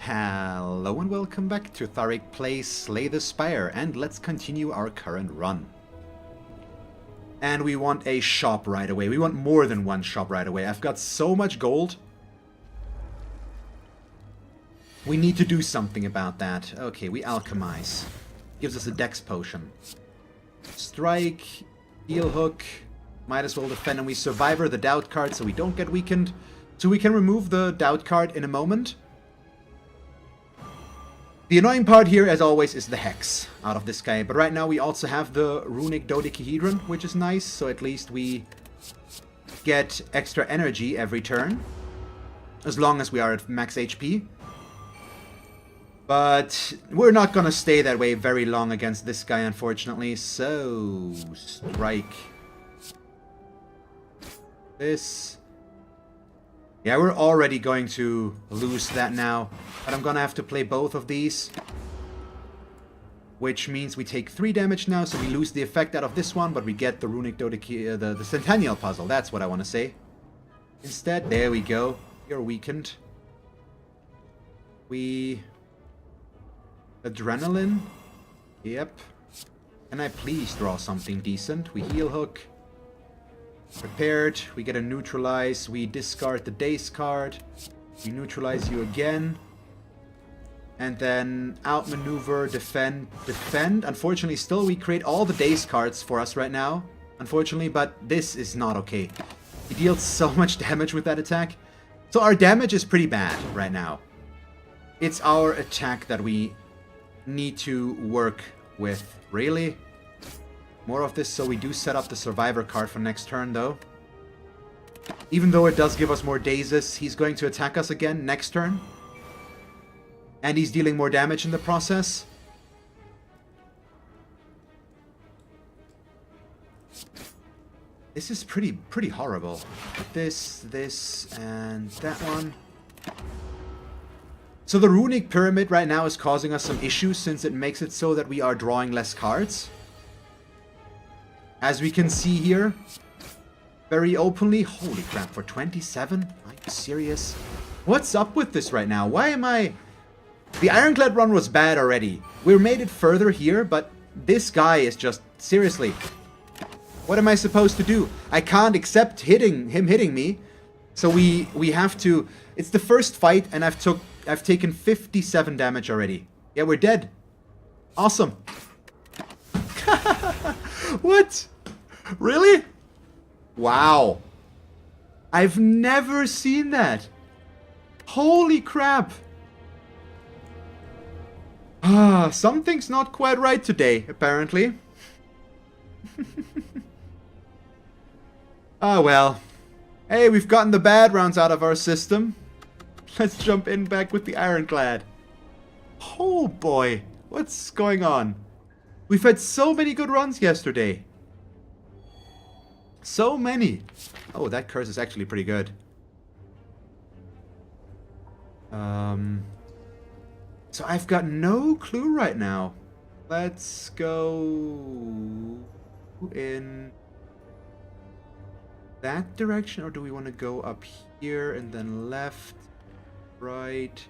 Hello and welcome back to Thalric plays Slay the Spire, and let's continue our current run. And we want a shop right away. We want more than one shop right away. I've got so much gold. We need to do something about that. Okay, we alchemize. Gives us a dex potion. Strike, heal hook. Might as well defend, and we survivor the doubt card so we don't get weakened. So we can remove the doubt card in a moment. The annoying part here, as always, is the hex out of this guy. But right now we also have the runic dodecahedron, which is nice. So at least we get extra energy every turn, as long as we are at max HP. But we're not gonna stay that way very long against this guy, unfortunately. So strike this. Yeah, we're already going to lose that now, but I'm gonna have to play both of these, which means we take 3 damage now, so we lose the effect out of this one, but we get the runic the centennial puzzle. That's what I want to say. Instead, there we go. You're weakened. We adrenaline. Yep. Can I please draw something decent? We heal hook. Prepared, we get a neutralize, we discard the daze card, we neutralize you again, and then outmaneuver, defend. Unfortunately, still we create all the daze cards for us right now, unfortunately, but this is not okay. He deals so much damage with that attack. So our damage is pretty bad right now. It's our attack that we need to work with, really. More of this, so we do set up the survivor card for next turn, though. Even though it does give us more dazes, he's going to attack us again next turn. And he's dealing more damage in the process. This is pretty horrible. This, and that one. So the runic pyramid right now is causing us some issues, since it makes it so that we are drawing less cards. As we can see here, very openly. Holy crap, for 27? Are you serious? What's up with this right now? Why am I... The Ironclad run was bad already. We made it further here, but this guy is just... Seriously. What am I supposed to do? I can't accept him hitting me. So we have to... It's the first fight, and I've taken 57 damage already. Yeah, we're dead. Awesome. What? Really? Wow. I've never seen that. Holy crap. Something's not quite right today, apparently. Oh well. Hey, we've gotten the bad rounds out of our system. Let's jump in back with the Ironclad. Oh boy. What's going on? We've had so many good runs yesterday. So many. Oh, that curse is actually pretty good. So I've got no clue right now. Let's go in that direction, or do we want to go up here and then left, right?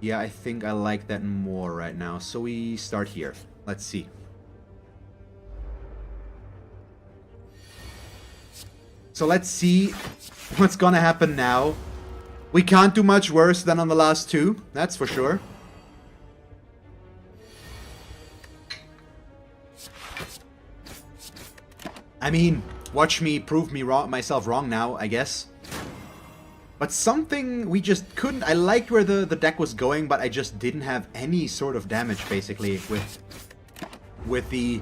Yeah, I think I like that more right now. So we start here. Let's see. So let's see what's gonna happen now. We can't do much worse than on the last two, that's for sure. I mean, watch me prove myself wrong now, I guess. But something we just couldn't... I liked where the deck was going, but I just didn't have any sort of damage, basically, with the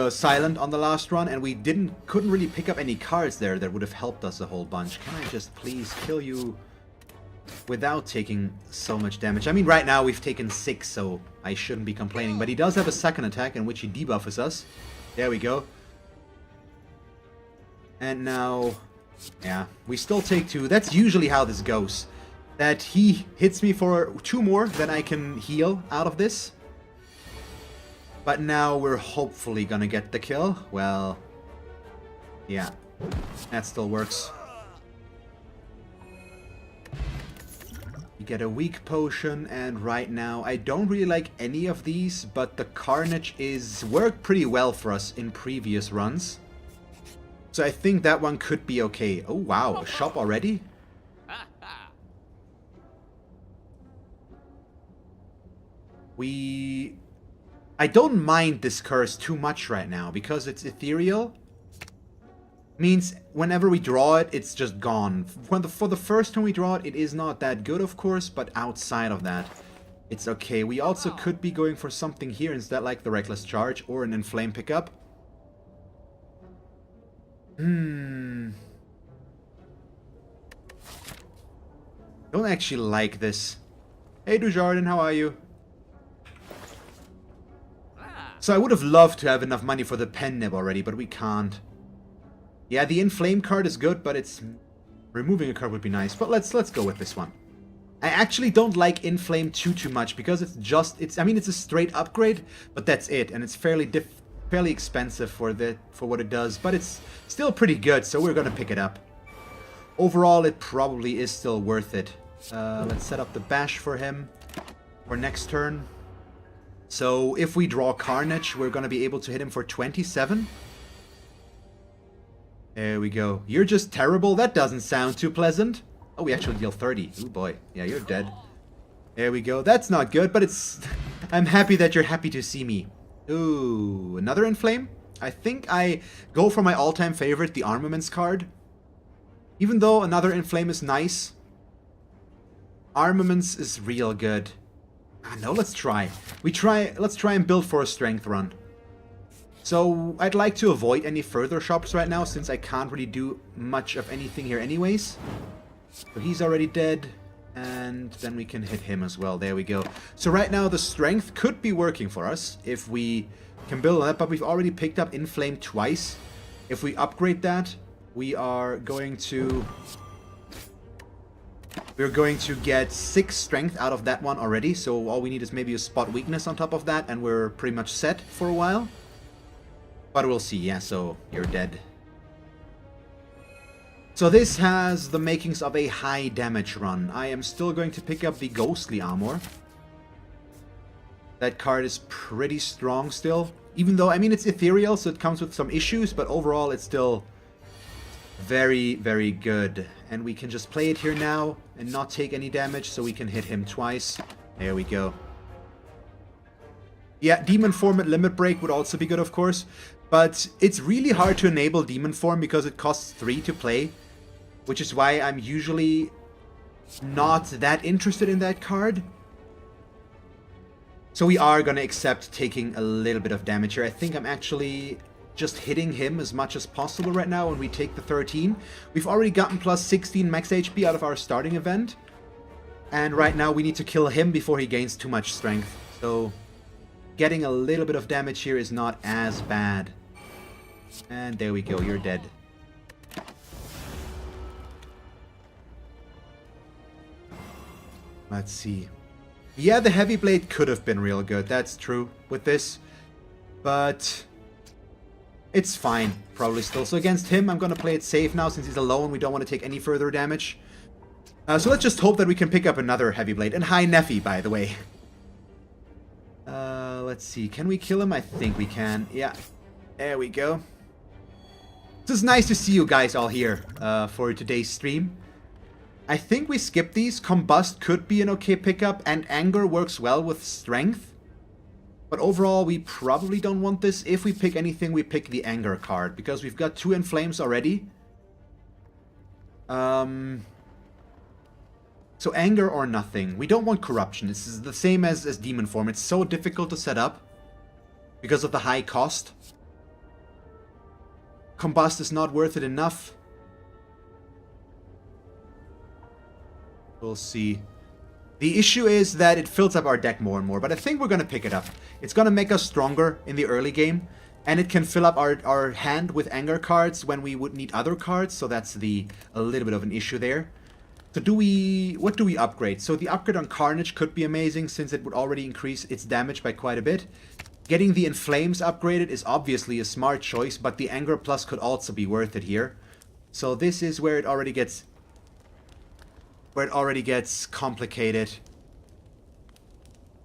silent on the last run, and we couldn't really pick up any cards there that would have helped us a whole bunch. Can I just please kill you without taking so much damage? I mean, right now we've taken 6, so I shouldn't be complaining, but he does have a second attack in which he debuffs us. There we go. And now, yeah, we still take 2. That's usually how this goes. That he hits me for 2 more than I can heal out of this. But now we're hopefully gonna get the kill. Well, yeah, that still works. get a weak potion, and right now I don't really like any of these, but the Carnage is worked pretty well for us in previous runs. So I think that one could be okay. Oh wow, a shop already? I don't mind this curse too much right now, because it's ethereal. Means whenever we draw it, it's just gone. For the first time we draw it, it is not that good, of course, but outside of that, it's okay. We also could be going for something here instead, like the Reckless Charge or an Inflame pickup. Don't actually like this. Hey Dujardin, how are you? So I would have loved to have enough money for the pen nib already, but we can't. Yeah, the Inflame card is good, but it's... removing a card would be nice. But let's go with this one. I actually don't like Inflame too much, because it's just... I mean, it's a straight upgrade, but that's it. And it's fairly expensive for what it does. But it's still pretty good, so we're gonna pick it up. Overall, it probably is still worth it. Let's set up the bash for him for next turn. So if we draw Carnage, we're gonna be able to hit him for 27. There we go. You're just terrible? That doesn't sound too pleasant. Oh, we actually deal 30. Oh boy. Yeah, you're dead. There we go. That's not good, but it's... I'm happy that you're happy to see me. Ooh, another Inflame? I think I go for my all-time favorite, the Armaments card. Even though another Inflame is nice, Armaments is real good. No, let's try. Let's try and build for a strength run. So, I'd like to avoid any further shops right now, since I can't really do much of anything here anyways. So he's already dead, and then we can hit him as well. There we go. So right now, the strength could be working for us, if we can build on that, but we've already picked up Inflame twice. If we upgrade that, we are going to... we're going to get 6 strength out of that one already, so all we need is maybe a spot weakness on top of that, and we're pretty much set for a while. But we'll see, yeah, so you're dead. So this has the makings of a high damage run. I am still going to pick up the Ghostly Armor. That card is pretty strong still. Even though, I mean, it's ethereal, so it comes with some issues, but overall it's still very, very good. And we can just play it here now and not take any damage, so we can hit him twice. There we go. Yeah, Demon Form at Limit Break would also be good, of course. But it's really hard to enable Demon Form because it costs 3 to play. Which is why I'm usually not that interested in that card. So we are going to accept taking a little bit of damage here. I think I'm actually just hitting him as much as possible right now when we take the 13. We've already gotten plus 16 max HP out of our starting event. And right now we need to kill him before he gains too much strength. So getting a little bit of damage here is not as bad. And there we go, you're dead. Let's see. Yeah, the Heavy Blade could have been real good, that's true, with this. But it's fine, probably still. So against him, I'm going to play it safe now, since he's alone. We don't want to take any further damage. So let's just hope that we can pick up another Heavy Blade. And hi, Neffy, by the way. Let's see. Can we kill him? I think we can. Yeah. There we go. It's nice to see you guys all here for today's stream. I think we skip these. Combust could be an okay pickup, and Anger works well with Strength. But overall, we probably don't want this. If we pick anything, we pick the Anger card, because we've got 2 Inflames already. So Anger or nothing. We don't want Corruption. This is the same as Demon Form. It's so difficult to set up because of the high cost. Combust is not worth it enough. We'll see. The issue is that it fills up our deck more and more, but I think we're going to pick it up. It's going to make us stronger in the early game, and it can fill up our hand with Anger cards when we would need other cards, so that's a little bit of an issue there. So what do we upgrade? So the upgrade on Carnage could be amazing, since it would already increase its damage by quite a bit. Getting the Inflames upgraded is obviously a smart choice, but the Anger Plus could also be worth it here. So this is where it already gets where it already gets complicated.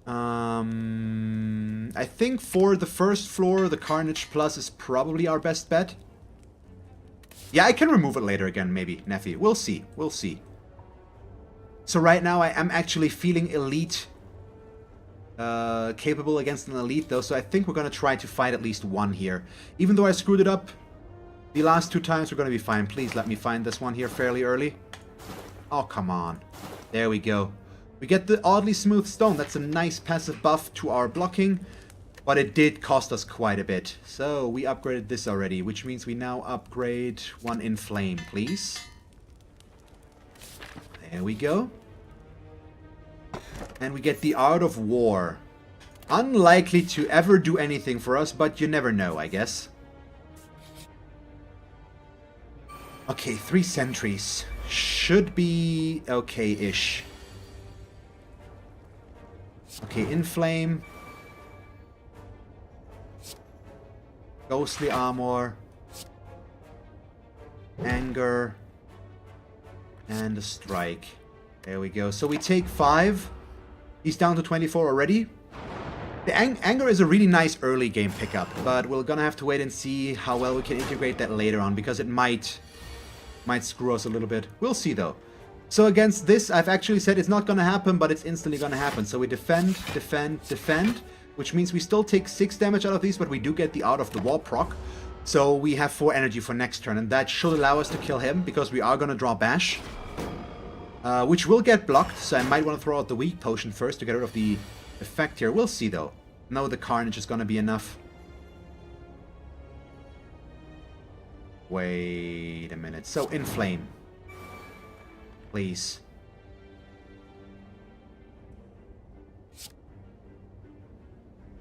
I think for the first floor, the Carnage Plus is probably our best bet. Yeah, I can remove it later again, maybe, Neffy. We'll see. We'll see. So right now, I am actually feeling elite. Capable against an elite, though, so I think we're going to try to fight at least one here. Even though I screwed it up the last 2 times, we're going to be fine. Please let me find this one here fairly early. Oh, come on. There we go. We get the oddly smooth stone. That's a nice passive buff to our blocking. But it did cost us quite a bit. So we upgraded this already, which means we now upgrade one Inflame, please. There we go. And we get the Art of War. Unlikely to ever do anything for us, but you never know, I guess. Okay, 3 sentries. Should be okay-ish. Okay, Inflame. Ghostly Armor. Anger. And a Strike. There we go. So we take 5. He's down to 24 already. The Anger is a really nice early game pickup, but we're gonna have to wait and see how well we can integrate that later on, because it might screw us a little bit. We'll see though. So against this, I've actually said it's not gonna happen, but it's instantly gonna happen. So we defend, defend, defend, which means we still take 6 damage out of these, but we do get the Out of the Wall proc. So we have 4 energy for next turn, and that should allow us to kill him, because we are gonna draw Bash. Which will get blocked, so I might want to throw out the weak potion first to get rid of the effect here. We'll see though. No, the Carnage is gonna be enough. Wait a minute. So, Inflame. Please.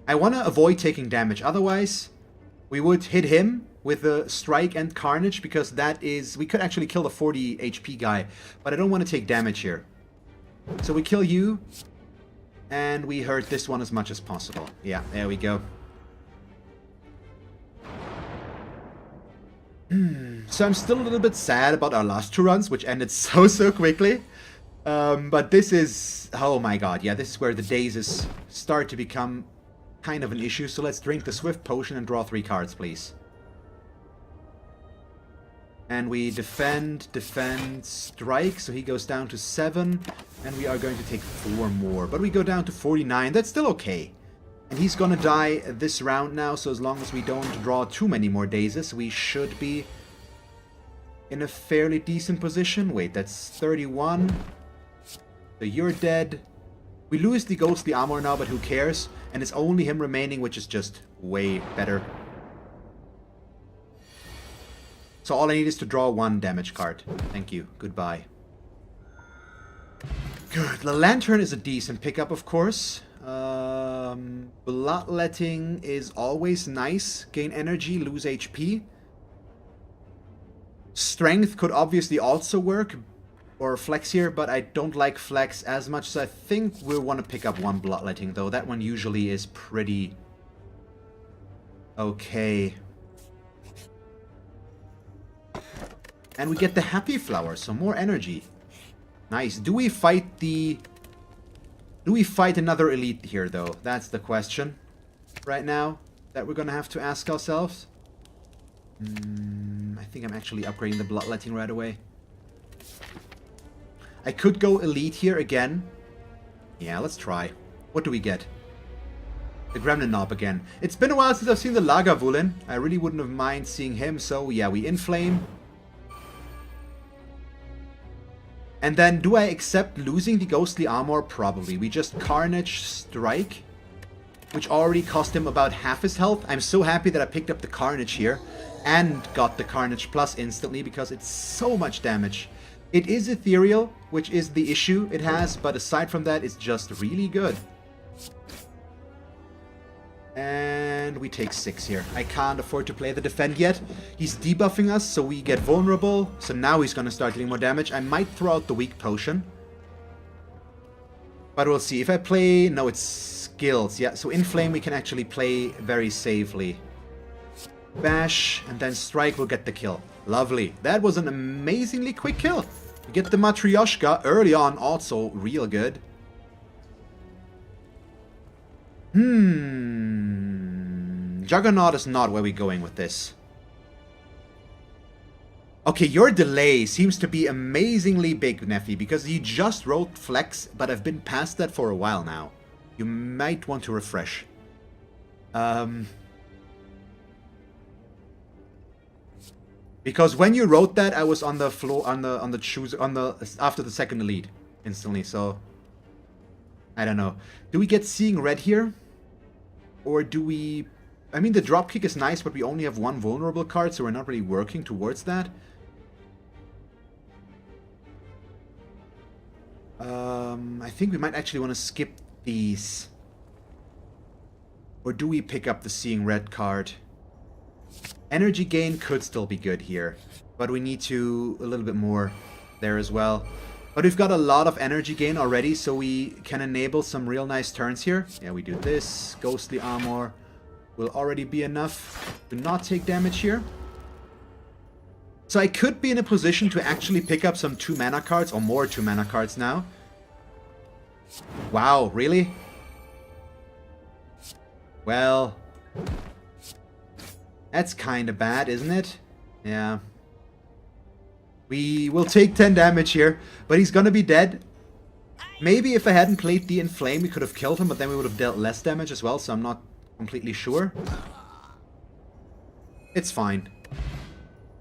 I want to avoid taking damage, otherwise we would hit him with the Strike and Carnage, because that is... we could actually kill the 40 HP guy, but I don't want to take damage here. So we kill you, and we hurt this one as much as possible. Yeah, there we go. So I'm still a little bit sad about our last 2 runs, which ended so quickly. But this is... oh my god, yeah, this is where the dazes start to become kind of an issue. So let's drink the Swift Potion and draw 3 cards, please. And we defend, defend, strike, so he goes down to 7, and we are going to take 4 more. But we go down to 49, that's still okay. And he's gonna die this round now, so as long as we don't draw too many more dazes, we should be in a fairly decent position. Wait, that's 31. So you're dead. We lose the Ghostly Armor now, but who cares? And it's only him remaining, which is just way better. So all I need is to draw 1 damage card. Thank you. Goodbye. Good. The Lantern is a decent pickup, of course. Bloodletting is always nice. Gain energy, lose HP. Strength could obviously also work. Or Flex here, but I don't like Flex as much, so I think we'll want to pick up 1 Bloodletting, though. That one usually is pretty... okay. And we get the Happy Flower, so more energy. Nice. Do we fight the... do we fight another elite here, though? That's the question right now that we're gonna have to ask ourselves. I think I'm actually upgrading the Bloodletting right away. I could go elite here again. Yeah, let's try. What do we get? The Gremlin Knob again. It's been a while since I've seen the Lagavulin. I really wouldn't have mind seeing him, so yeah, we Inflame. And then, do I accept losing the Ghostly Armor? Probably. We just Carnage Strike, which already cost him about half his health. I'm so happy that I picked up the Carnage here and got the Carnage Plus instantly, because it's so much damage. It is ethereal, which is the issue it has, but aside from that, it's just really good. And we take 6 here. I can't afford to play the defend yet. He's debuffing us, so we get vulnerable. So now he's going to start dealing more damage. I might throw out the weak potion. But we'll see. If I play... no, it's skills. Yeah, so Inflame we can actually play very safely. Bash, and then Strike will get the kill. Lovely. That was an amazingly quick kill. We get the Matryoshka early on, also real good. Juggernaut is not where we're going with this. Okay, your delay seems to be amazingly big, Neffy, because you just wrote Flex, but I've been past that for a while now. You might want to refresh. Because when you wrote that, I was on the floor, after the second elite, instantly, so... I don't know. Do we get Seeing Red here? Or do we... I mean, the dropkick is nice, but we only have one vulnerable card, so we're not really working towards that. I think we might actually want to skip these. Or do we pick up the Seeing Red card? Energy gain could still be good here, but we need to a little bit more there as well. But we've got a lot of energy gain already, so we can enable some real nice turns here. Yeah, we do this. Ghostly Armor will already be enough to not take damage here. So I could be in a position to actually pick up some 2-mana cards, or more 2-mana cards now. Wow, really? Well, that's kind of bad, isn't it? Yeah. We will take 10 damage here, but he's gonna be dead. Maybe if I hadn't played the Inflame, we could have killed him, but then we would have dealt less damage as well, so I'm not completely sure. It's fine.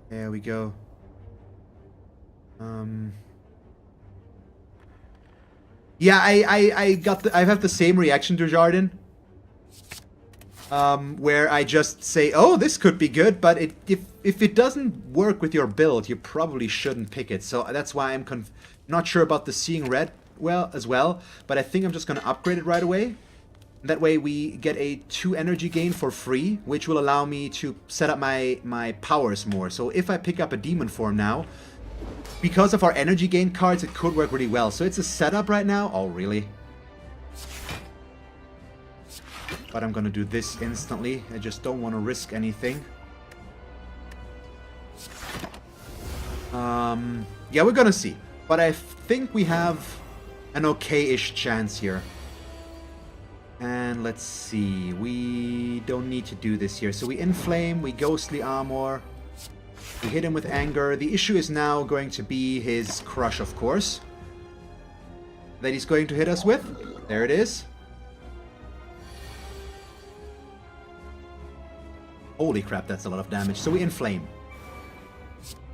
There we go. Yeah, I have the same reaction to Jardin. Where I just say, oh, this could be good, but if it doesn't work with your build, you probably shouldn't pick it. So that's why I'm not sure about the Seeing Red as well, but I think I'm just going to upgrade it right away. That way we get a 2 energy gain for free, which will allow me to set up my powers more. So if I pick up a demon form now, because of our energy gain cards, it could work really well. So it's a setup right now. Oh, really? But I'm gonna do this instantly. I just don't want to risk anything. Yeah, we're gonna see. But I think we have an okay-ish chance here. And let's see. We don't need to do this here. So we Inflame, we Ghostly Armor. We hit him with Anger. The issue is now going to be his Crush, of course. That he's going to hit us with. There it is. Holy crap, that's a lot of damage. So we Inflame.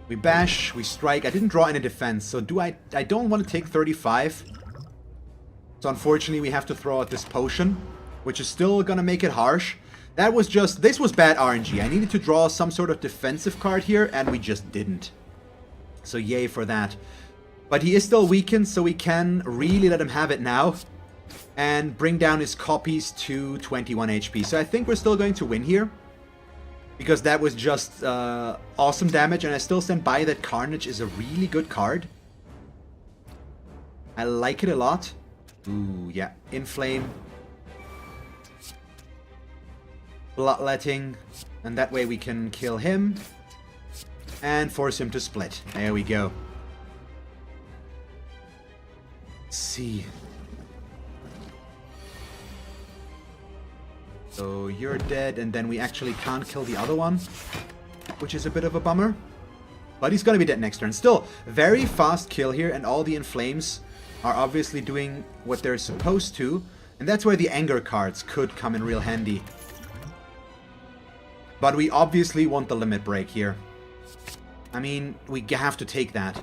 We Bash, we Strike. I didn't draw any defense, so I don't want to take 35. So unfortunately we have to throw out this potion, which is still gonna make it harsh. This was bad RNG. I needed to draw some sort of defensive card here, and we just didn't. So yay for that. But he is still weakened, so we can really let him have it now. And bring down his copies to 21 HP. So I think we're still going to win here. Because that was just awesome damage, and I still stand by that Carnage is a really good card. I like it a lot. Ooh, yeah. Inflame. Bloodletting. And that way we can kill him. And force him to split. There we go. Let's see. So you're dead, and then we actually can't kill the other one. Which is a bit of a bummer. But he's gonna be dead next turn. Still, very fast kill here, and all the Inflames are obviously doing what they're supposed to. And that's where the Anger cards could come in real handy. But we obviously want the limit break here. I mean, we have to take that.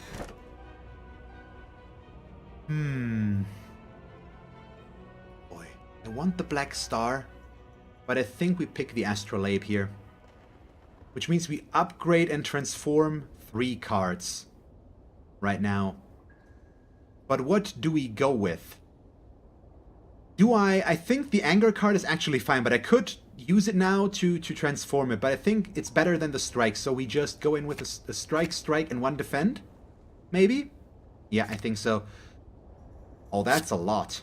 Boy. I want the Black Star. But I think we pick the Astrolabe here. Which means we upgrade and transform 3 cards. Right now. But what do we go with? I think the Anger card is actually fine, but I could use it now to transform it. But I think it's better than the Strike, so we just go in with a Strike, and 1 Defend? Maybe? Yeah, I think so. Oh, that's a lot.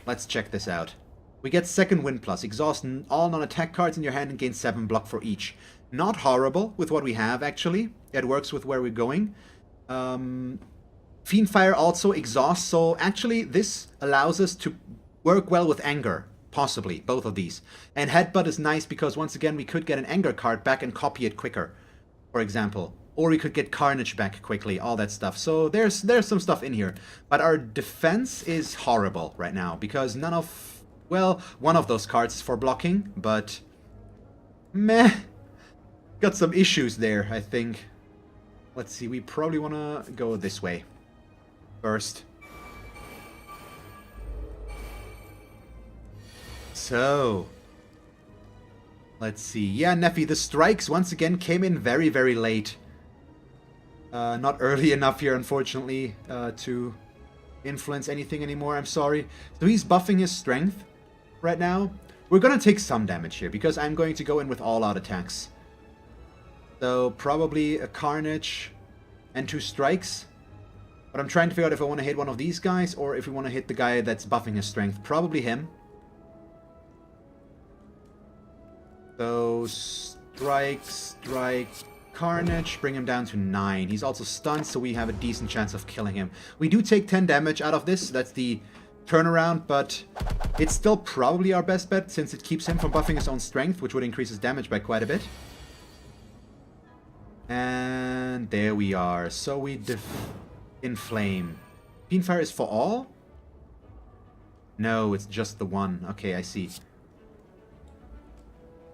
Let's check this out. We get second Wind Plus. Exhaust all non-attack cards in your hand and gain 7 block for each. Not horrible with what we have, actually. It works with where we're going. Fiendfire also exhausts, so actually this allows us to work well with anger. Possibly, both of these. And Headbutt is nice because once again we could get an anger card back and copy it quicker, for example. Or we could get Carnage back quickly, all that stuff. So there's some stuff in here. But our defense is horrible right now because none of... Well, one of those cards is for blocking, but... Meh. Got some issues there, I think. Let's see, we probably want to go this way first. So, let's see. Yeah, Neffy, the strikes once again came in very, very late. Not early enough here, unfortunately, to influence anything anymore. I'm sorry. So he's buffing his strength right now. We're going to take some damage here because I'm going to go in with all-out attacks. So probably a Carnage and 2 strikes. But I'm trying to figure out if I want to hit one of these guys or if we want to hit the guy that's buffing his strength. Probably him. So strike, Carnage, bring him down to 9. He's also stunned, so we have a decent chance of killing him. We do take 10 damage out of this. That's the turnaround, but it's still probably our best bet since it keeps him from buffing his own strength, which would increase his damage by quite a bit. And there we are. So we inflame. Fiendfire is for all? No, it's just the one. Okay, I see.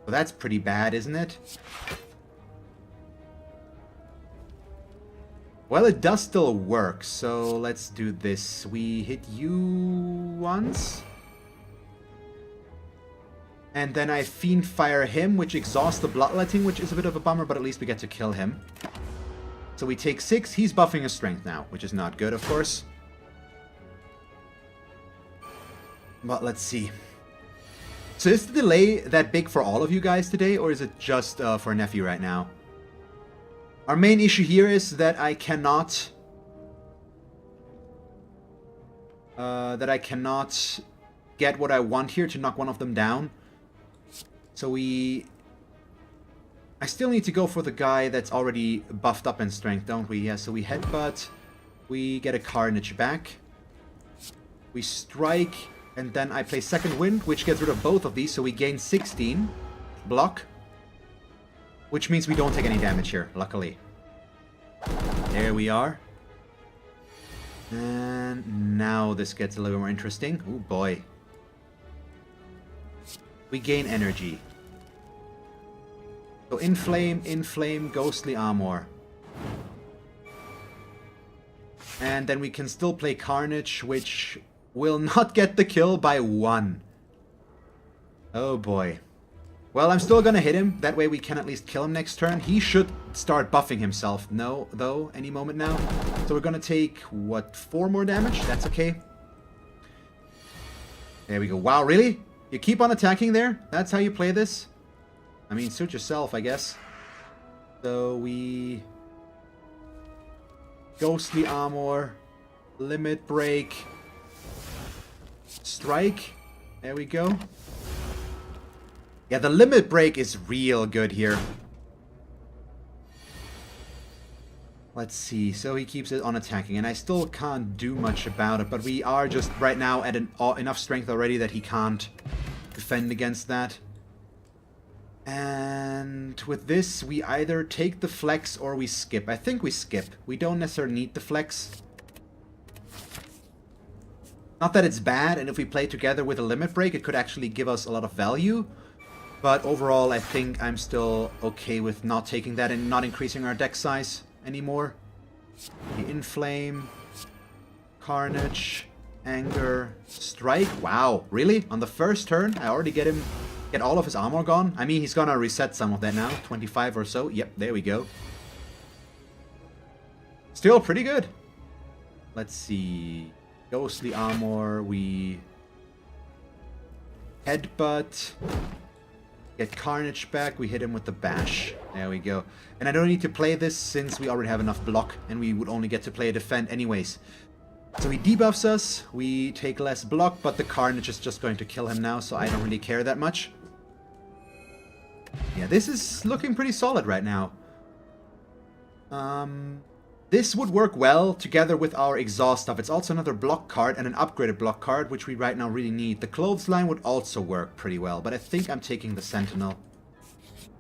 Well, that's pretty bad, isn't it? Well, it does still work, so let's do this. We hit you once. And then I Fiendfire him, which exhausts the Bloodletting, which is a bit of a bummer, but at least we get to kill him. So we take 6. He's buffing his strength now, which is not good, of course. But let's see. So is the delay that big for all of you guys today, or is it just for Nephew right now? Our main issue here is that I cannot... get what I want here to knock one of them down. So I still need to go for the guy that's already buffed up in strength, don't we? Yeah, so we headbutt. We get a Carnage back. We strike, and then I play Second Wind, which gets rid of both of these, so we gain 16 block. Which means we don't take any damage here, luckily. There we are. And now this gets a little more interesting. Oh boy. We gain energy. So inflame, ghostly armor. And then we can still play Carnage, which will not get the kill by 1. Oh boy. Well, I'm still gonna hit him. That way we can at least kill him next turn. He should start buffing himself, though, any moment now. So we're gonna take, what, 4 more damage? That's okay. There we go. Wow, really? You keep on attacking there? That's how you play this? I mean, suit yourself, I guess. So we... Ghostly Armor. Limit Break. Strike. There we go. Yeah, the Limit Break is real good here. Let's see. So he keeps it on attacking, and I still can't do much about it, but we are just right now at enough strength already that he can't defend against that. And with this, we either take the flex or we skip. I think we skip. We don't necessarily need the flex. Not that it's bad, and if we play together with a Limit Break, it could actually give us a lot of value. But overall, I think I'm still okay with not taking that and not increasing our deck size anymore. The Inflame, Carnage, Anger, Strike. Wow, really? On the first turn, I already get all of his armor gone? I mean, he's gonna reset some of that now. 25 or so. Yep, there we go. Still pretty good. Let's see. Ghostly Armor, we... Headbutt. Get Carnage back, we hit him with the Bash. There we go. And I don't need to play this since we already have enough block, and we would only get to play a defend anyways. So he debuffs us, we take less block, but the Carnage is just going to kill him now, so I don't really care that much. Yeah, this is looking pretty solid right now. This would work well together with our exhaust stuff. It's also another block card and an upgraded block card, which we right now really need. The clothesline would also work pretty well, but I think I'm taking the Sentinel.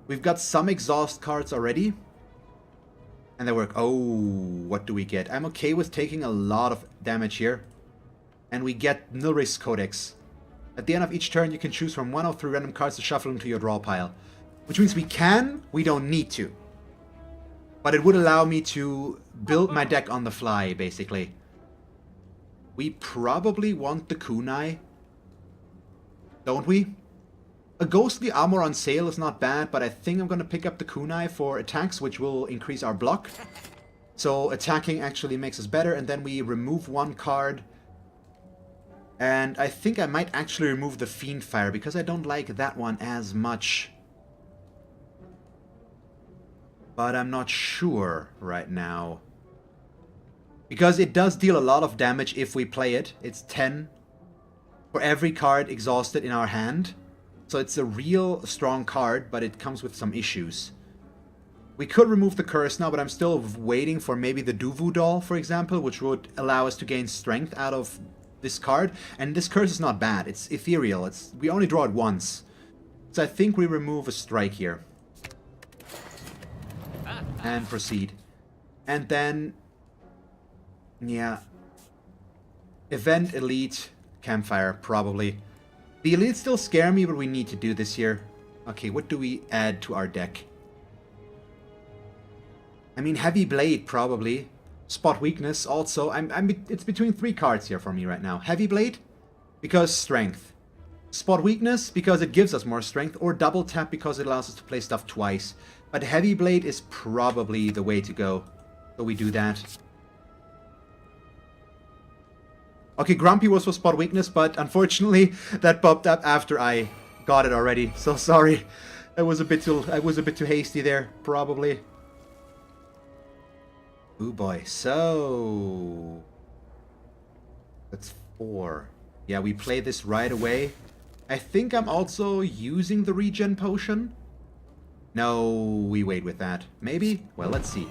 We've got some exhaust cards already. And they work. Oh, what do we get? I'm okay with taking a lot of damage here. And we get Nilris Codex. At the end of each turn, you can choose from one of 3 random cards to shuffle into your draw pile. Which means we don't need to. But it would allow me to build my deck on the fly, basically. We probably want the kunai. Don't we? A ghostly armor on sale is not bad, but I think I'm going to pick up the kunai for attacks, which will increase our block. So attacking actually makes us better, and then we remove 1 card. And I think I might actually remove the Fiendfire, because I don't like that one as much. But I'm not sure right now. Because it does deal a lot of damage if we play it. It's 10 for every card exhausted in our hand. So it's a real strong card, but it comes with some issues. We could remove the curse now, but I'm still waiting for maybe the Duvu doll, for example, which would allow us to gain strength out of this card. And this curse is not bad. It's ethereal. We only draw it once. So I think we remove a strike here. And proceed. And then, yeah, Event, Elite, Campfire, probably. The Elites still scare me, but we need to do this here. Okay, what do we add to our deck? I mean, Heavy Blade, probably. Spot Weakness, also. It's between 3 cards here for me right now. Heavy Blade, because Strength. Spot Weakness, because it gives us more strength. Or Double Tap, because it allows us to play stuff twice. But Heavy Blade is probably the way to go. So we do that. Okay, Grumpy was for Spot Weakness, but unfortunately that popped up after I got it already. So sorry. I was a bit too hasty there, probably. Ooh boy. So that's 4. Yeah, we play this right away. I think I'm also using the regen potion. No, we wait with that. Maybe? Well, let's see.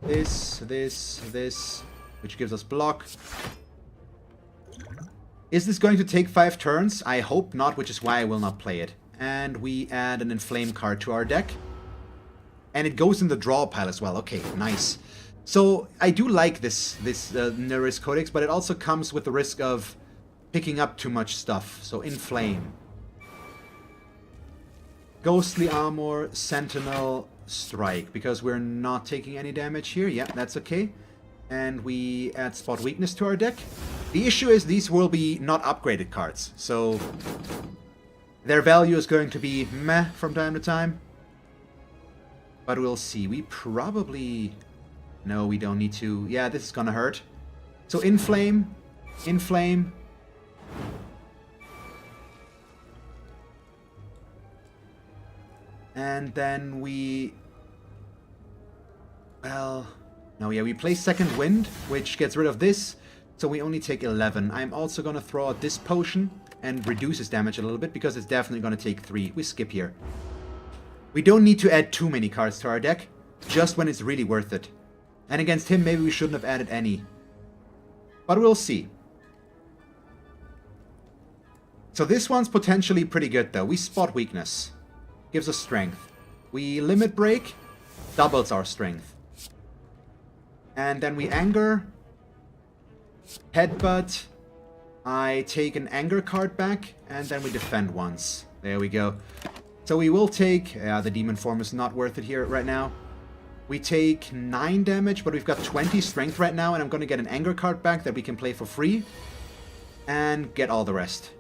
This, which gives us block. Is this going to take 5 turns? I hope not, which is why I will not play it. And we add an Inflame card to our deck. And it goes in the draw pile as well. Okay, nice. So, I do like this Nilris Codex, but it also comes with the risk of picking up too much stuff. So, Inflame. Ghostly Armor, Sentinel, Strike, because we're not taking any damage here. Yeah, that's okay. And we add Spot Weakness to our deck. The issue is these will be not upgraded cards, so their value is going to be meh from time to time. But we'll see. We probably... No, we don't need to. Yeah, this is gonna hurt. So Inflame, Inflame. And then we... Well... No, yeah, we play Second Wind, which gets rid of this. So we only take 11. I'm also going to throw out this potion and reduce his damage a little bit, because it's definitely going to take 3. We skip here. We don't need to add too many cards to our deck, just when it's really worth it. And against him, maybe we shouldn't have added any. But we'll see. So this one's potentially pretty good, though. We Spot Weakness. Gives us strength. We Limit Break. Doubles our strength. And then we Anger. Headbutt. I take an Anger card back. And then we defend once. There we go. So we will take... the Demon Form is not worth it here right now. We take 9 damage, but we've got 20 strength right now. And I'm going to get an Anger card back that we can play for free. And get all the rest.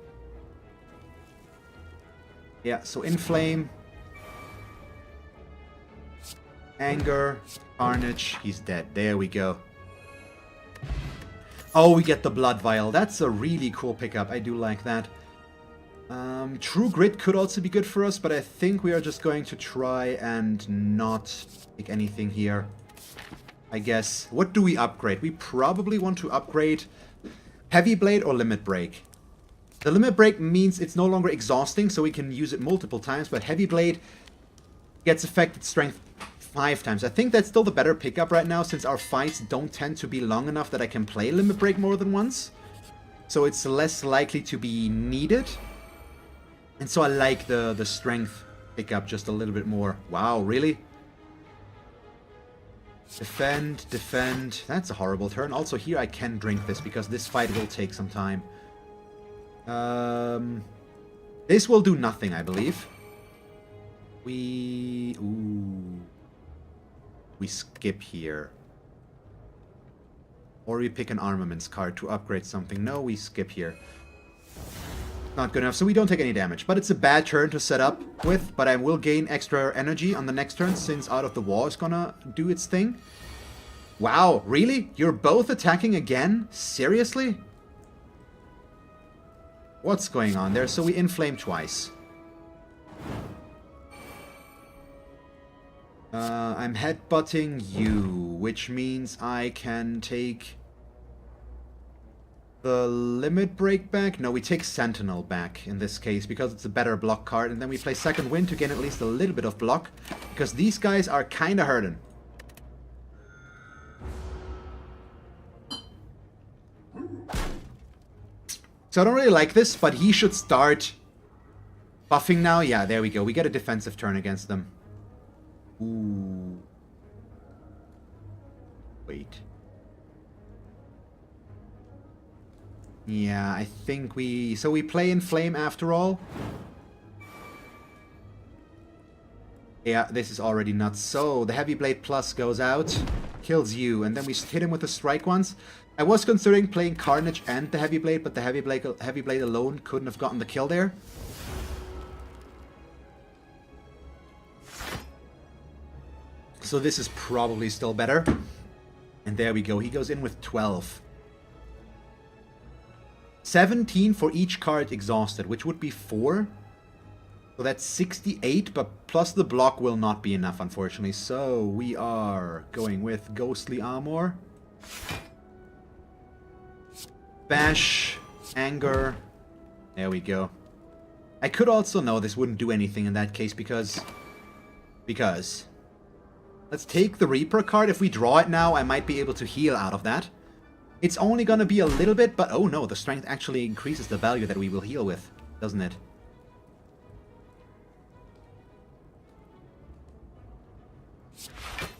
Yeah, so Inflame. Anger. Carnage. He's dead. There we go. Oh, we get the Blood Vial. That's a really cool pickup. I do like that. True Grit could also be good for us, but I think we are just going to try and not take anything here. I guess. What do we upgrade? We probably want to upgrade Heavy Blade or Limit Break. The Limit Break means it's no longer exhausting, so we can use it multiple times, but Heavy Blade gets affected strength 5 times. I think that's still the better pickup right now, since our fights don't tend to be long enough that I can play Limit Break more than once. So it's less likely to be needed. And so I like the strength pickup just a little bit more. Wow, really? Defend, defend. That's a horrible turn. Also here I can drink this, because this fight will take some time. This will do nothing, I believe. We skip here. Or we pick an armaments card to upgrade something. No, we skip here. Not good enough, so we don't take any damage. But it's a bad turn to set up with, but I will gain extra energy on the next turn, since Out of the Wall is gonna do its thing. Wow, really? You're both attacking again? Seriously? What's going on there? So we inflame twice. I'm headbutting you, which means I can take the Limit Break back. No, we take Sentinel back in this case, because it's a better block card. And then we play Second Wind to gain at least a little bit of block, because these guys are kind of hurting. So I don't really like this, but he should start buffing now. Yeah, there we go. We get a defensive turn against them. Ooh. Wait. Yeah, I think we... So we play Inflame after all. Yeah, this is already nuts. So the Heavy Blade Plus goes out, kills you, and then we hit him with the strike once. I was considering playing Carnage and the Heavy Blade, but the Heavy Blade alone couldn't have gotten the kill there. So this is probably still better. And there we go. He goes in with 12. 17 for each card exhausted, which would be 4. So that's 68, but plus the block will not be enough, unfortunately. So we are going with Ghostly Armor. Bash, Anger. There we go. I could also know this wouldn't do anything in that case, because... Let's take the Reaper card. If we draw it now, I might be able to heal out of that. It's only gonna be a little bit, but oh no, the strength actually increases the value that we will heal with, doesn't it? So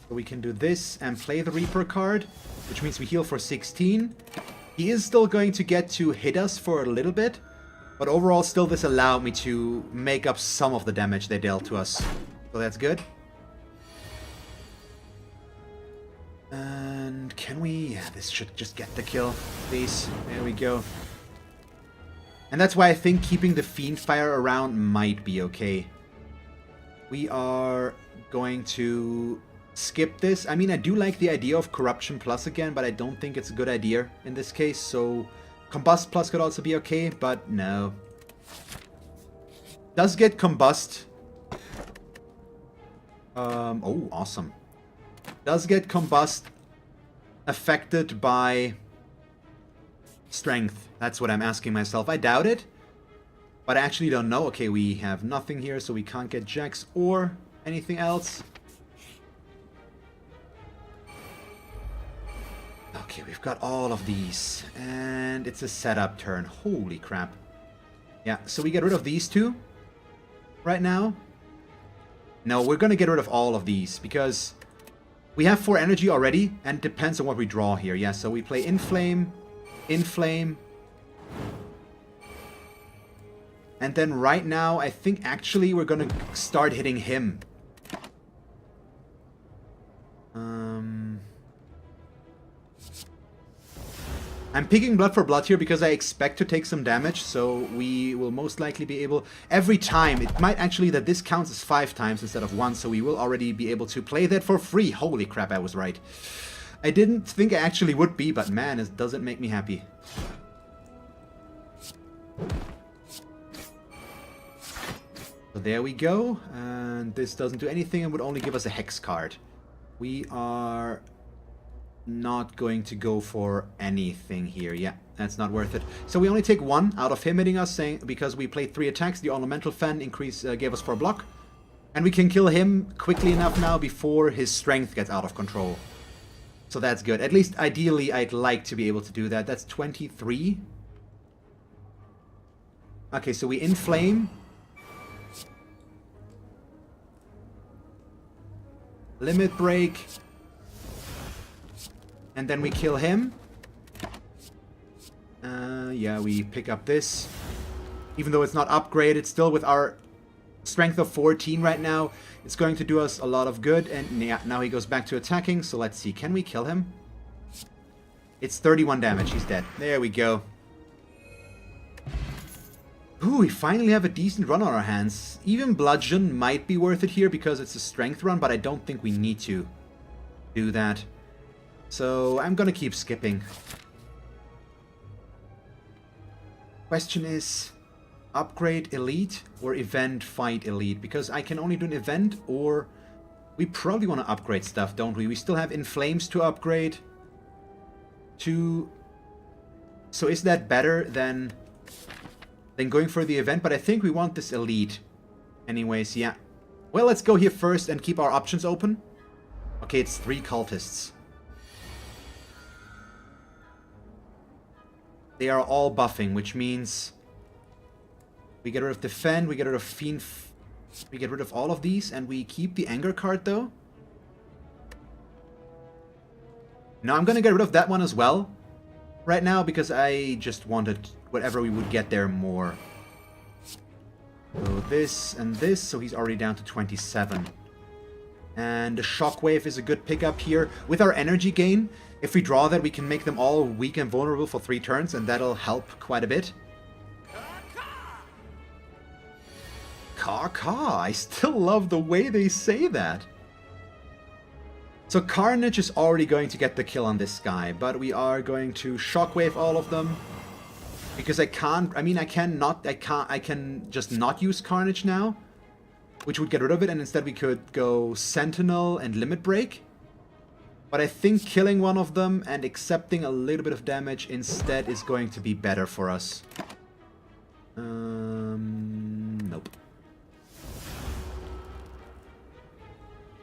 we can do this and play the Reaper card, which means we heal for 16. He is still going to get to hit us for a little bit, but overall still this allowed me to make up some of the damage they dealt to us. So that's good. And can we... Yeah, this should just get the kill, please. There we go. And that's why I think keeping the Fiendfire around might be okay. We are going to skip this. I mean, I do like the idea of Corruption Plus again, but I don't think it's a good idea in this case. So Combust Plus could also be okay, but no. Does get Combust. Oh, awesome. Does get Combust affected by Strength? That's what I'm asking myself. I doubt it, but I actually don't know. Okay, we have nothing here, so we can't get Jax or anything else. Okay, we've got all of these, and it's a setup turn. Holy crap. Yeah, so we get rid of these two right now. No, we're gonna get rid of all of these, because we have 4 energy already, and it depends on what we draw here. Yeah, so we play Inflame, Inflame. And then right now, I think actually we're gonna start hitting him. I'm picking Blood for Blood here because I expect to take some damage, so we will most likely be able... Every time, it might actually that this counts as 5 times instead of 1, so we will already be able to play that for free. Holy crap, I was right. I didn't think I actually would be, but man, it doesn't make me happy. So there we go, and this doesn't do anything and would only give us a Hex card. We are... not going to go for anything here. Yeah, that's not worth it. So we only take 1 out of him hitting us, saying because we played 3 attacks. The Ornamental Fan gave us 4 block. And we can kill him quickly enough now before his strength gets out of control. So that's good. At least ideally I'd like to be able to do that. That's 23. Okay, so we inflame. Limit break. And then we kill him. Yeah, we pick up this. Even though it's not upgraded, still with our strength of 14 right now, it's going to do us a lot of good. And yeah, now he goes back to attacking. So let's see. Can we kill him? It's 31 damage. He's dead. There we go. Ooh, we finally have a decent run on our hands. Even Bludgeon might be worth it here because it's a strength run, but I don't think we need to do that. So I'm gonna keep skipping. Question is, upgrade elite or event fight elite? Because I can only do an event, or we probably want to upgrade stuff, don't we? We still have inflames to upgrade. So is that better than going for the event? But I think we want this elite. Anyways, yeah. Well, let's go here first and keep our options open. Okay, it's 3 cultists. They are all buffing, which means we get rid of defend, we get rid of fiend, we get rid of all of these, and we keep the anger card though. No, I'm gonna get rid of that one as well right now because I just wanted whatever we would get there more. So this and this, so he's already down to 27. And the shockwave is a good pickup here. With our energy gain, if we draw that, we can make them all weak and vulnerable for 3 turns, and that'll help quite a bit. Ka-ka! I still love the way they say that. So Carnage is already going to get the kill on this guy, but we are going to shockwave all of them. Because I can't, I mean, I can just not use Carnage now, which would get rid of it, and instead we could go Sentinel and Limit Break. But I think killing one of them and accepting a little bit of damage instead is going to be better for us. Nope.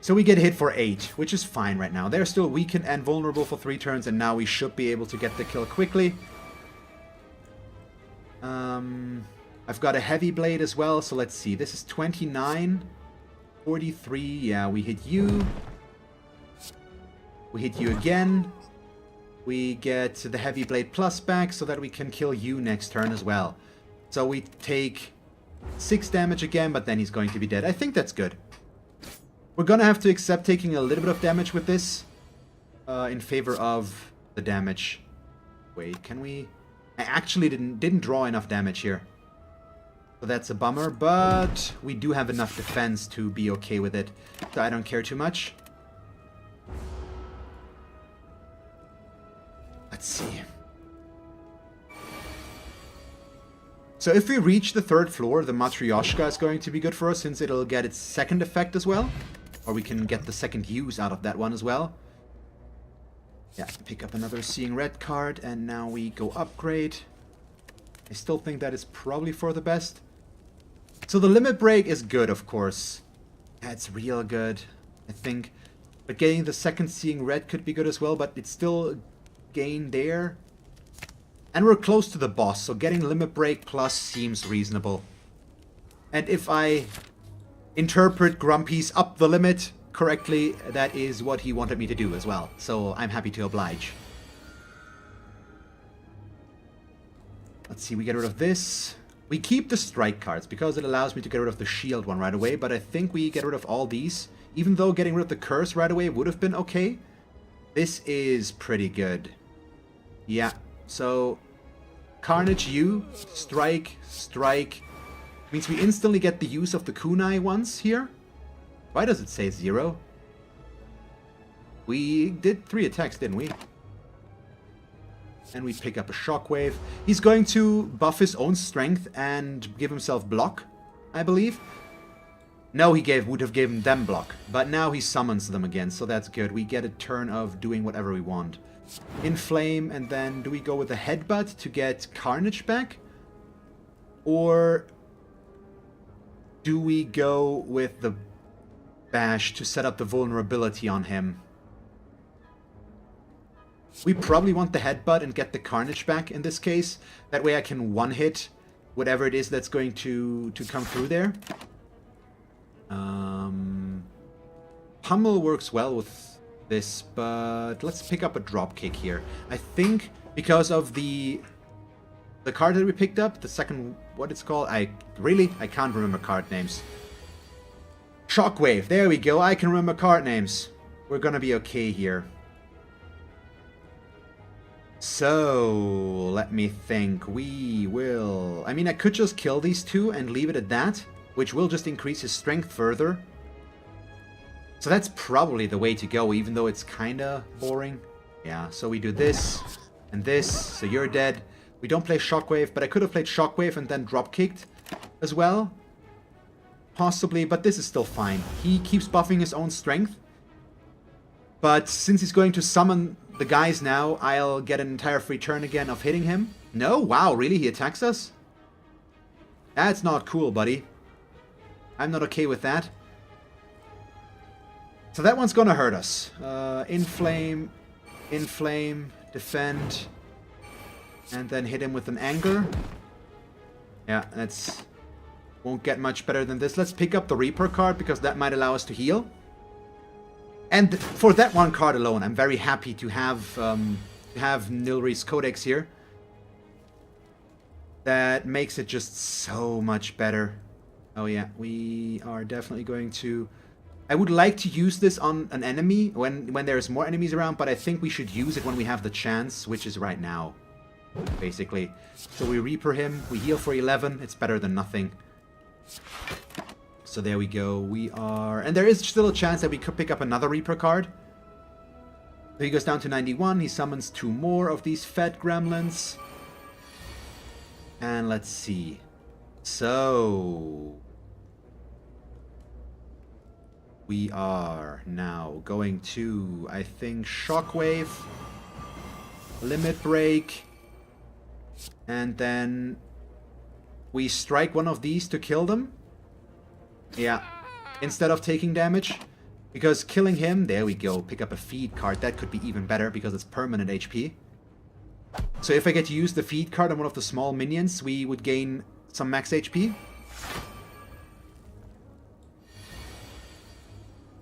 So we get hit for 8, which is fine right now. They're still weakened and vulnerable for 3 turns, and now we should be able to get the kill quickly. I've got a heavy blade as well, so let's see. This is 29, 43, yeah, we hit you. We hit you again. We get the heavy blade plus back so that we can kill you next turn as well. So we take 6 damage again, but then he's going to be dead. I think that's good. We're gonna have to accept taking a little bit of damage with this in favor of the damage. Wait, can we? I actually didn't draw enough damage here. So that's a bummer, but we do have enough defense to be okay with it. So I don't care too much. Let's see. So if we reach the 3rd floor, the Matryoshka is going to be good for us since it'll get its 2nd effect as well. Or we can get the 2nd use out of that one as well. Yeah, pick up another Seeing Red card, and now we go upgrade. I still think that is probably for the best. So the Limit Break is good, of course. Yeah, it's real good, I think. But getting the 2nd Seeing Red could be good as well, but it's still gain there. And we're close to the boss, so getting Limit Break plus seems reasonable. And if I interpret Grumpy's up the limit correctly, that is what he wanted me to do as well. So I'm happy to oblige. Let's see, we get rid of this. We keep the strike cards because it allows me to get rid of the shield one right away, but I think we get rid of all these. Even though getting rid of the curse right away would have been okay, this is pretty good. Yeah, so Carnage U, strike, strike. Means we instantly get the use of the kunai ones here. Why does it say 0? We did 3 attacks, didn't we? And we pick up a shockwave. He's going to buff his own strength and give himself block, I believe. No, he would have given them block. But now he summons them again, so that's good. We get a turn of doing whatever we want. Inflame, and then do we go with the headbutt to get Carnage back? Or do we go with the bash to set up the vulnerability on him. We probably want the headbutt and get the Carnage back in this case. That way I can one-hit whatever it is that's going to come through there. Pummel works well with this, but let's pick up a dropkick here. I think because of the card that we picked up, the second, what it's called, I can't remember card names. Shockwave, there we go, I can remember card names. We're gonna be okay here. So, let me think, we will... I mean, I could just kill these two and leave it at that, which will just increase his strength further. So that's probably the way to go, even though it's kinda boring. Yeah, so we do this and this, so you're dead. We don't play Shockwave, but I could have played Shockwave and then drop-kicked as well. Possibly, but this is still fine. He keeps buffing his own strength. But since he's going to summon the guys now, I'll get an entire free turn again of hitting him. No? Wow, really? He attacks us? That's not cool, buddy. I'm not okay with that. So that one's gonna hurt us. Inflame, defend, and then hit him with an anger. Yeah, that's... won't get much better than this. Let's pick up the Reaper card, because that might allow us to heal. And for that one card alone, I'm very happy to have Nilri's Codex here. That makes it just so much better. Oh yeah, we are definitely going to... I would like to use this on an enemy when there's more enemies around, but I think we should use it when we have the chance, which is right now, basically. So we Reaper him, we heal for 11, it's better than nothing. So there we go, we are... And there is still a chance that we could pick up another Reaper card. So he goes down to 91, he summons 2 more of these fat gremlins. And let's see. So... we are now going to, I think, Shockwave, Limit Break, and then we strike one of these to kill them. Yeah, instead of taking damage. Because killing him, there we go, pick up a feed card. That could be even better because it's permanent HP. So if I get to use the feed card on one of the small minions, we would gain some max HP.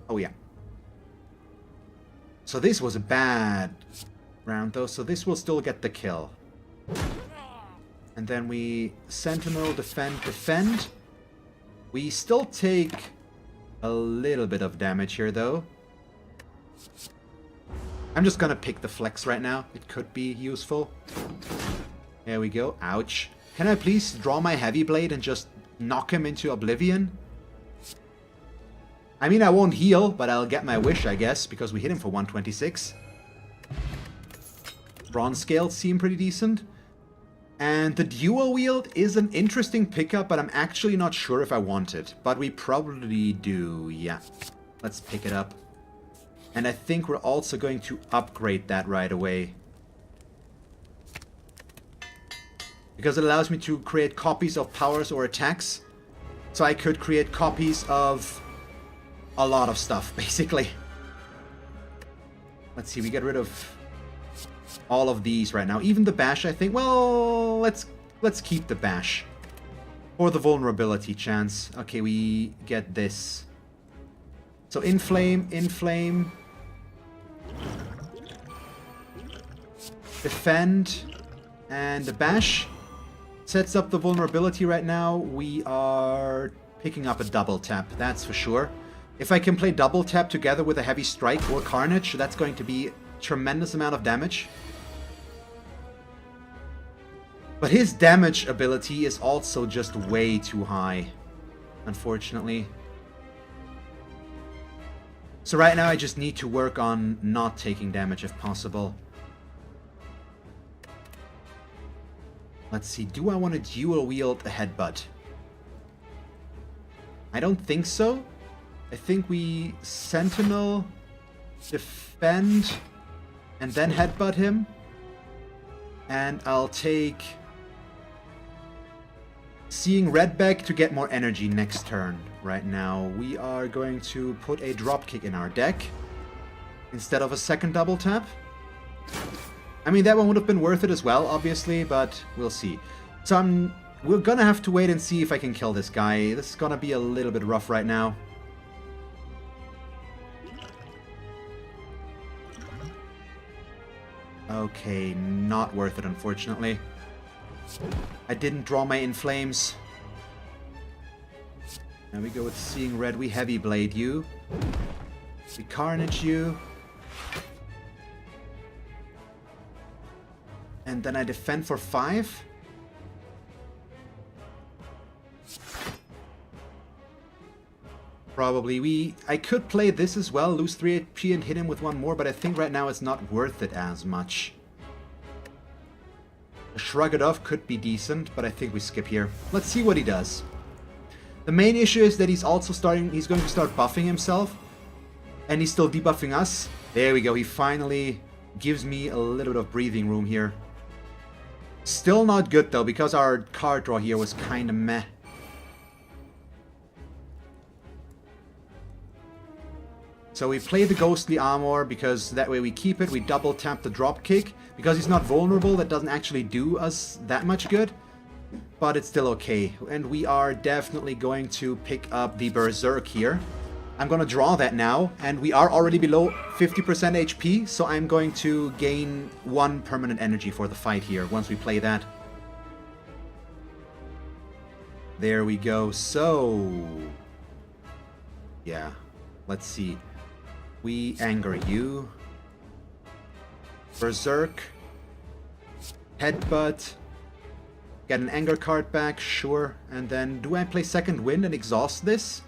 Oh yeah. So this was a bad round though, so this will still get the kill. And then we Sentinel, defend. We still take a little bit of damage here though. I'm just gonna pick the flex right now. It could be useful. There we go. Ouch. Can I please draw my heavy blade and just knock him into oblivion? I mean, I won't heal, but I'll get my wish, I guess, because we hit him for 126. Bronze scales seem pretty decent. And the dual wield is an interesting pickup, but I'm actually not sure if I want it. But we probably do, yeah. Let's pick it up. And I think we're also going to upgrade that right away. Because it allows me to create copies of powers or attacks. So I could create copies of a lot of stuff, basically. Let's see, we get rid of all of these right now. Even the bash, I think. Well, let's keep the bash. For the vulnerability chance. Okay, we get this. So inflame. Defend. And the bash sets up the vulnerability right now. We are picking up a double tap, that's for sure. If I can play double tap together with a heavy strike or Carnage, that's going to be a tremendous amount of damage. But his damage ability is also just way too high, unfortunately. So right now I just need to work on not taking damage if possible. Let's see, do I want to dual wield a headbutt? I don't think so. I think we Sentinel, defend, and then headbutt him. And I'll take Seeing red back to get more energy next turn. Right now, we are going to put a dropkick in our deck instead of a second double tap. I mean, that one would have been worth it as well, obviously, but we'll see. So we're gonna have to wait and see if I can kill this guy. This is gonna be a little bit rough right now. Okay, not worth it, unfortunately. I didn't draw my Inflames. Now we go with Seeing Red. We Heavy Blade you. We Carnage you. And then I defend for 5. Probably. I could play this as well, lose 3 HP and hit him with 1 more, but I think right now it's not worth it as much. A Shrug It Off could be decent, but I think we skip here. Let's see what he does. The main issue is that he's going to start buffing himself, and he's still debuffing us. There we go, he finally gives me a little bit of breathing room here. Still not good though, because our card draw here was kinda meh. So we play the Ghostly Armor, because that way we keep it, we double tap the dropkick. Because he's not vulnerable, that doesn't actually do us that much good. But it's still okay. And we are definitely going to pick up the Berserk here. I'm gonna draw that now, and we are already below 50% HP, so I'm going to gain 1 permanent energy for the fight here, once we play that. There we go, so... yeah, let's see. We Anger you. Berserk. Headbutt. Get an Anger card back, sure. And then, do I play Second Wind and exhaust this?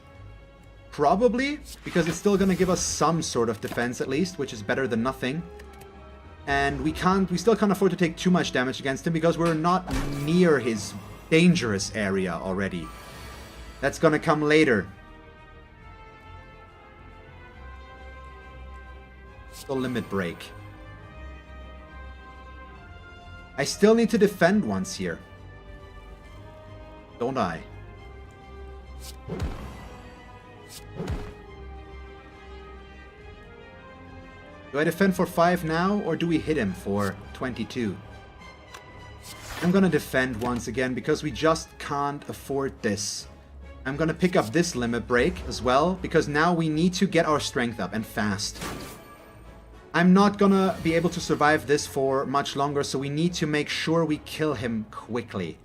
Probably, because it's still gonna give us some sort of defense at least, which is better than nothing. And we still can't afford to take too much damage against him, because we're not near his dangerous area already. That's gonna come later. Still Limit Break. I still need to defend once here. Don't I? Do I defend for 5 now, or do we hit him for 22? I'm gonna defend once again, because we just can't afford this. I'm gonna pick up this Limit Break as well, because now we need to get our strength up, and fast. I'm not gonna be able to survive this for much longer, so we need to make sure we kill him quickly.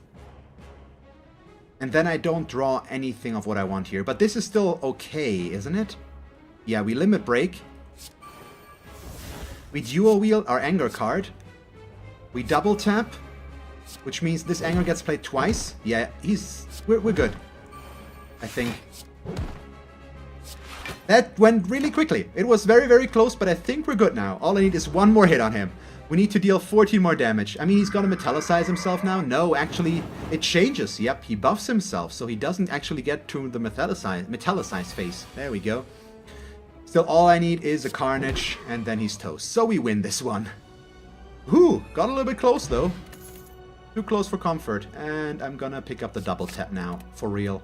And then I don't draw anything of what I want here. But this is still okay, isn't it? Yeah, we Limit Break. We dual wield our Anger card. We double tap, which means this Anger gets played twice. Yeah, we're good, I think. That went really quickly. It was very, very close, but I think we're good now. All I need is 1 more hit on him. We need to deal 14 more damage. I mean, he's gonna metallicize himself now. No, actually, it changes. Yep, he buffs himself, so he doesn't actually get to the metallicize phase. There we go. Still, all I need is a Carnage, and then he's toast. So we win this one. Whew, got a little bit close, though. Too close for comfort. And I'm gonna pick up the double tap now, for real.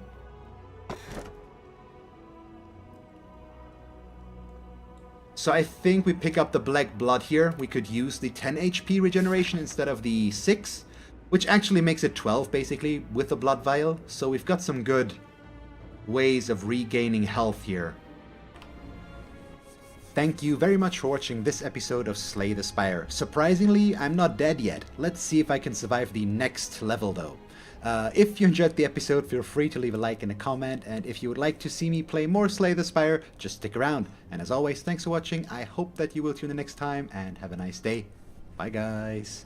So I think we pick up the Black Blood here. We could use the 10 HP regeneration instead of the 6, which actually makes it 12 basically with the Blood Vial. So we've got some good ways of regaining health here. Thank you very much for watching this episode of Slay the Spire. Surprisingly, I'm not dead yet. Let's see if I can survive the next level though. If you enjoyed the episode, feel free to leave a like and a comment, and if you would like to see me play more Slay the Spire, just stick around. And as always, thanks for watching. I hope that you will tune in next time, and have a nice day. Bye guys.